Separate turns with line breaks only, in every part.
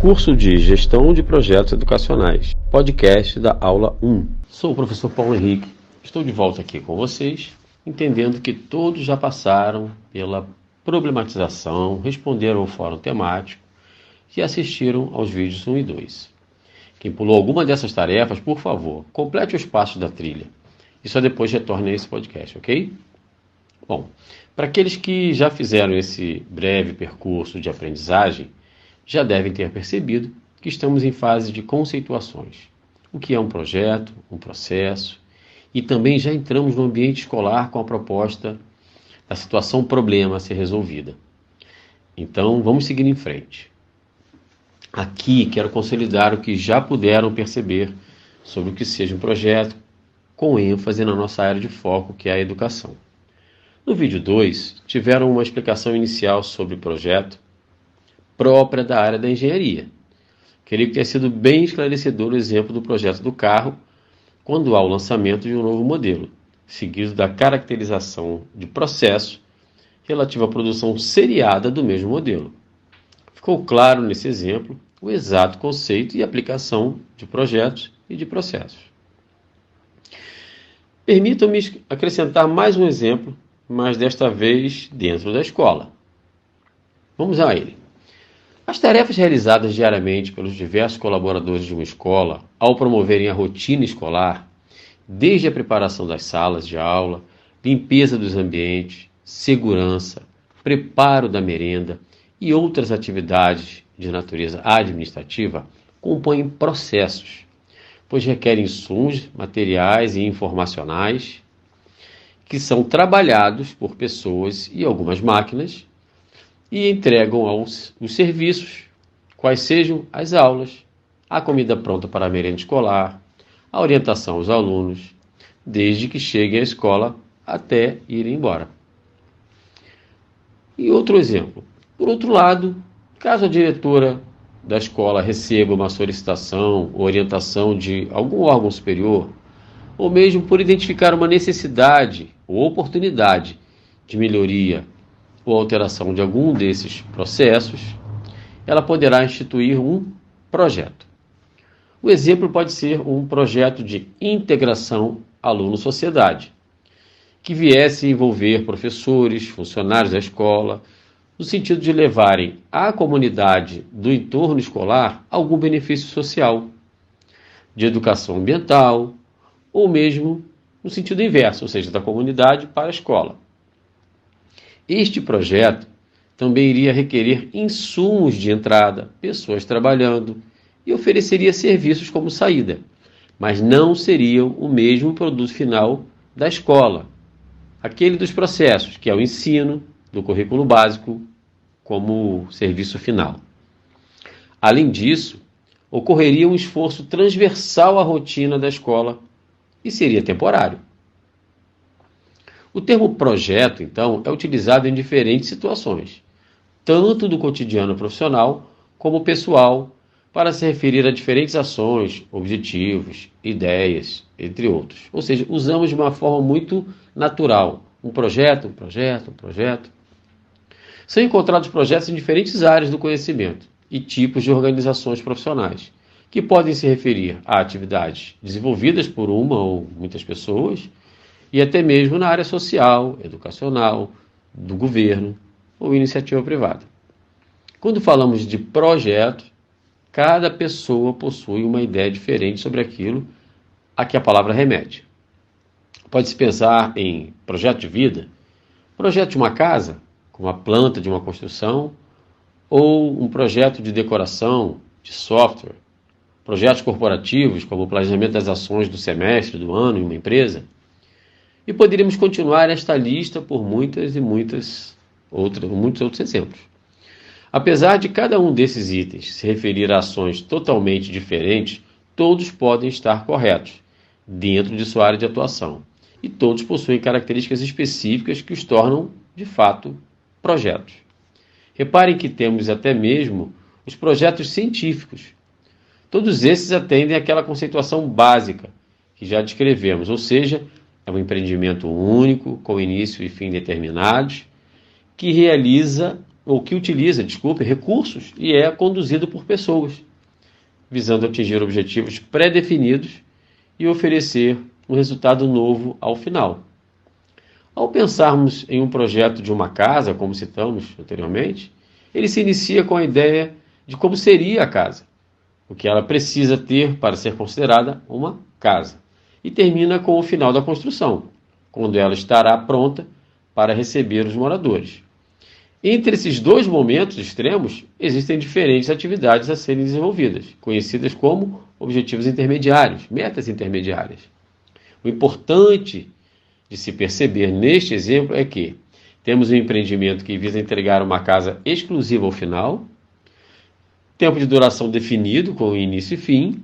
Curso de Gestão de Projetos Educacionais, podcast da aula 1. Sou o professor Paulo Henrique, estou de volta aqui com vocês, entendendo que todos já passaram pela problematização, responderam ao fórum temático e assistiram aos vídeos 1 e 2. Quem pulou alguma dessas tarefas, por favor, complete os passos da trilha e só depois retorne a esse podcast, ok? Bom, para aqueles que já fizeram esse breve percurso de aprendizagem, já devem ter percebido que estamos em fase de conceituações. O que é um projeto, um processo, e também já entramos no ambiente escolar com a proposta da situação problema a ser resolvida. Então, vamos seguir em frente. Aqui quero consolidar o que já puderam perceber sobre o que seja um projeto, com ênfase na nossa área de foco, que é a educação. No vídeo 2, tiveram uma explicação inicial sobre o projeto, própria da área da engenharia. Creio que tenha sido bem esclarecedor o exemplo do projeto do carro, quando há o lançamento de um novo modelo, seguido da caracterização de processo relativo à produção seriada do mesmo modelo. Ficou claro nesse exemplo o exato conceito e aplicação de projetos e de processos. Permitam-me acrescentar mais um exemplo, mas desta vez dentro da escola. Vamos a ele. As tarefas realizadas diariamente pelos diversos colaboradores de uma escola, ao promoverem a rotina escolar, desde a preparação das salas de aula, limpeza dos ambientes, segurança, preparo da merenda e outras atividades de natureza administrativa, compõem processos, pois requerem insumos, materiais e informacionais que são trabalhados por pessoas e algumas máquinas, e entregam os serviços, quais sejam as aulas, a comida pronta para a merenda escolar, a orientação aos alunos, desde que cheguem à escola até irem embora. E outro exemplo. Por outro lado, caso a diretora da escola receba uma solicitação ou orientação de algum órgão superior, ou mesmo por identificar uma necessidade ou oportunidade de melhoria ou alteração de algum desses processos, ela poderá instituir um projeto. O exemplo pode ser um projeto de integração aluno-sociedade, que viesse a envolver professores, funcionários da escola, no sentido de levarem à comunidade do entorno escolar algum benefício social, de educação ambiental, ou mesmo no sentido inverso, ou seja, da comunidade para a escola. Este projeto também iria requerer insumos de entrada, pessoas trabalhando, e ofereceria serviços como saída, mas não seriam o mesmo produto final da escola, aquele dos processos, que é o ensino do currículo básico como serviço final. Além disso, ocorreria um esforço transversal à rotina da escola e seria temporário. O termo projeto, então, é utilizado em diferentes situações, tanto do cotidiano profissional como pessoal, para se referir a diferentes ações, objetivos, ideias, entre outros. Ou seja, usamos de uma forma muito natural. Um projeto. São encontrados projetos em diferentes áreas do conhecimento e tipos de organizações profissionais, que podem se referir a atividades desenvolvidas por uma ou muitas pessoas, e até mesmo na área social, educacional, do governo ou iniciativa privada. Quando falamos de projeto, cada pessoa possui uma ideia diferente sobre aquilo a que a palavra remete. Pode-se pensar em projeto de vida, projeto de uma casa, como a planta de uma construção, ou um projeto de decoração, de software, projetos corporativos, como o planejamento das ações do semestre, do ano em uma empresa. E poderíamos continuar esta lista por muitos outros exemplos. Apesar de cada um desses itens se referir a ações totalmente diferentes, todos podem estar corretos dentro de sua área de atuação. E todos possuem características específicas que os tornam, de fato, projetos. Reparem que temos até mesmo os projetos científicos. Todos esses atendem àquela conceituação básica que já descrevemos, ou seja, é um empreendimento único, com início e fim determinados, que realiza ou que utiliza, recursos e é conduzido por pessoas, visando atingir objetivos pré-definidos e oferecer um resultado novo ao final. Ao pensarmos em um projeto de uma casa, como citamos anteriormente, ele se inicia com a ideia de como seria a casa, o que ela precisa ter para ser considerada uma casa, e termina com o final da construção, quando ela estará pronta para receber os moradores. Entre esses dois momentos extremos, existem diferentes atividades a serem desenvolvidas, conhecidas como objetivos intermediários, metas intermediárias. O importante de se perceber neste exemplo é que temos um empreendimento que visa entregar uma casa exclusiva ao final, tempo de duração definido, com início e fim,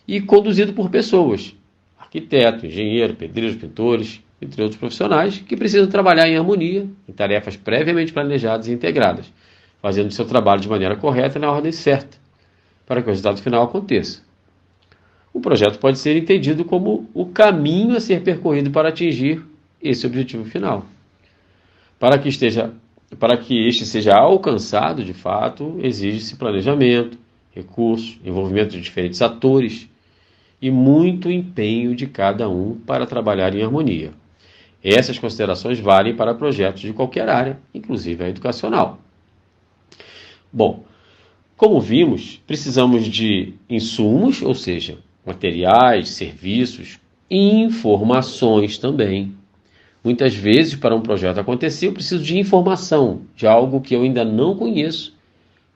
e conduzido por pessoas, arquiteto, engenheiro, pedreiros, pintores, entre outros profissionais, que precisam trabalhar em harmonia, em tarefas previamente planejadas e integradas, fazendo seu trabalho de maneira correta e na ordem certa, para que o resultado final aconteça. O projeto pode ser entendido como o caminho a ser percorrido para atingir esse objetivo final. Para que este seja alcançado, de fato, exige-se planejamento, recursos, envolvimento de diferentes atores e muito empenho de cada um para trabalhar em harmonia. Essas considerações valem para projetos de qualquer área, inclusive a educacional. Bom, como vimos, precisamos de insumos, ou seja, materiais, serviços e informações também. Muitas vezes, para um projeto acontecer, eu preciso de informação, de algo que eu ainda não conheço,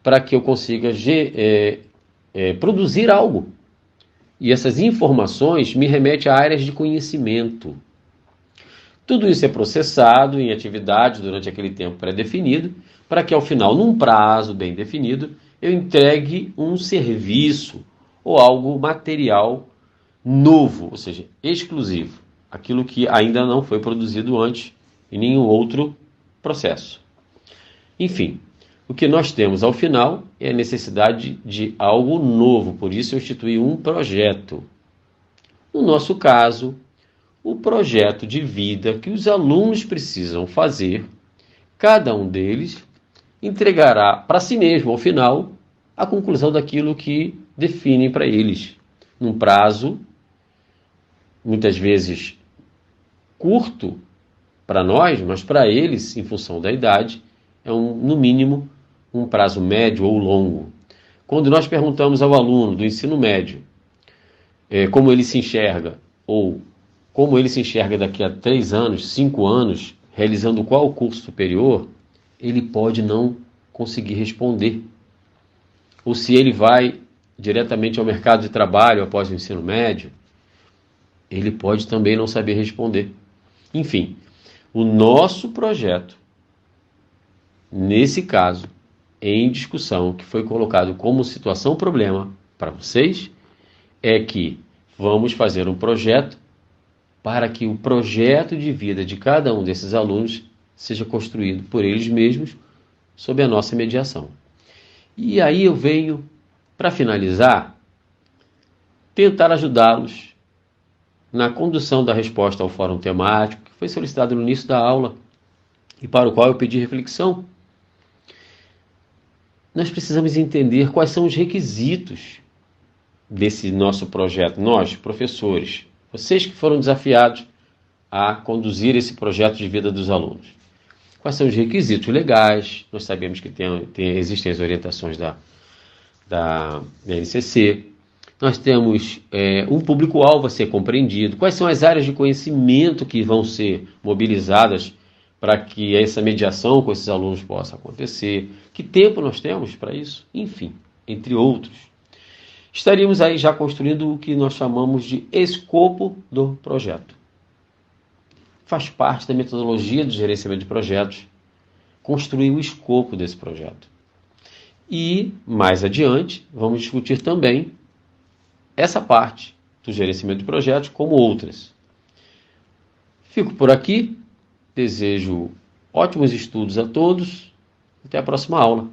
para que eu consiga produzir algo. E essas informações me remetem a áreas de conhecimento. Tudo isso é processado em atividades durante aquele tempo pré-definido, para que ao final, num prazo bem definido, eu entregue um serviço ou algo material novo, ou seja, exclusivo, aquilo que ainda não foi produzido antes em nenhum outro processo. Enfim, o que nós temos ao final é a necessidade de algo novo, por isso eu instituí um projeto. No nosso caso, o projeto de vida que os alunos precisam fazer, cada um deles entregará para si mesmo, ao final, a conclusão daquilo que definem para eles, num prazo, muitas vezes curto para nós, mas para eles, em função da idade, é no mínimo um prazo médio ou longo. Quando nós perguntamos ao aluno do ensino médio como ele se enxerga, ou como ele se enxerga daqui a 3 anos, 5 anos, realizando qual curso superior, ele pode não conseguir responder. Ou se ele vai diretamente ao mercado de trabalho após o ensino médio, ele pode também não saber responder. Enfim, o nosso projeto, nesse caso, em discussão, que foi colocado como situação-problema para vocês, é que vamos fazer um projeto para que o projeto de vida de cada um desses alunos seja construído por eles mesmos, sob a nossa mediação. E aí eu venho, para finalizar, tentar ajudá-los na condução da resposta ao fórum temático, que foi solicitado no início da aula e para o qual eu pedi reflexão. Nós precisamos entender quais são os requisitos desse nosso projeto. Nós, professores, vocês que foram desafiados a conduzir esse projeto de vida dos alunos. Quais são os requisitos legais? Nós sabemos que existem as orientações da NCC. Nós temos um público-alvo a ser compreendido. Quais são as áreas de conhecimento que vão ser mobilizadas para que essa mediação com esses alunos possa acontecer? Que tempo nós temos para isso? Enfim, entre outros. Estaríamos aí já construindo o que nós chamamos de escopo do projeto. Faz parte da metodologia do gerenciamento de projetos construir o escopo desse projeto. E, mais adiante, vamos discutir também essa parte do gerenciamento de projetos, como outras. Fico por aqui, desejo ótimos estudos a todos, até a próxima aula.